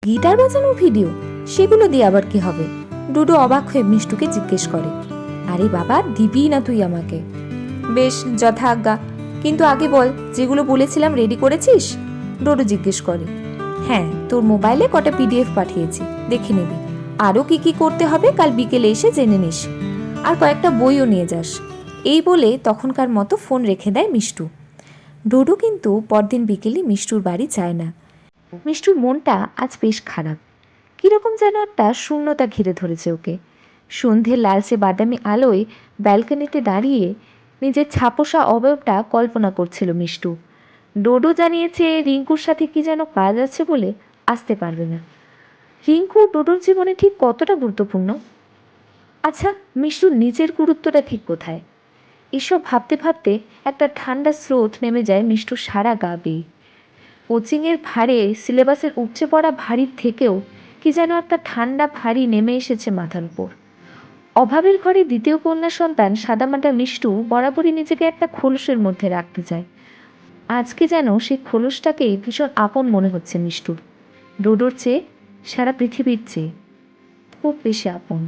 Guitar বাজানোর video, সেগুলো দিয়ে আবার কি হবে? ডোডো অবাক হয়ে মিষ্টুকে জিজ্ঞেস করে। আরে বাবা, দিবি না তুই আমাকে? বেশ, যথা আজ্ঞা, কিন্তু আগে বল যেগুলো বলেছিলাম রেডি করেছিস? ডোডো জিজ্ঞেস করে। হ্যাঁ, তোর মোবাইলে কটা পিডিএফ পাঠিয়েছি, দেখে নিবি। আরও কি কি করতে হবে কাল বিকেলে এসে জেনে নিস। আর কয়েকটা বইও নিয়ে যাস। এই বলে তখনকার মতো ফোন রেখে দেয় মিষ্টু। ডোডো কিন্তু পরদিন বিকেলে মিষ্টুর বাড়ি যায় না। মিষ্টুর মনটা আজ বেশ খারাপ। কীরকম যেন একটা শূন্যতা ঘিরে ধরেছে ওকে। সন্ধ্যের লালচে বাদামি আলোয় ব্যালকনিতে দাঁড়িয়ে নিজের ছাপোষা অবয়বটা কল্পনা করছিল মিষ্টু। ডোডো জানিয়েছে রিঙ্কুর সাথে কি যেন কাজ আছে বলে আসতে পারবে না। রিঙ্কু ডোডোর জীবনে ঠিক কতটা গুরুত্বপূর্ণ? আচ্ছা, মিষ্টুর নিজের গুরুত্বটা ঠিক কোথায়? এসব ভাবতে ভাবতে একটা ঠান্ডা স্রোত নেমে যায় মিষ্টুর সারা গা বেয়ে। কোচিংয়ের ভারে, সিলেবাসের উপচে পড়া ভারীর থেকেও কি যেন একটা ঠান্ডা ভারী নেমে এসেছে মাথার উপর। অভাবের ঘরে দ্বিতীয় কন্যা সন্তান সাদামাটা মিষ্টু বরাবরই নিজেকে একটা খোলসের মধ্যে রাখতে চায়। আজকে যেন সেই খোলসটাকেই ভীষণ আপন মনে হচ্ছে মিষ্টুর। ডোডোর চেয়ে, সারা পৃথিবীর চেয়ে খুব বেশি আপন।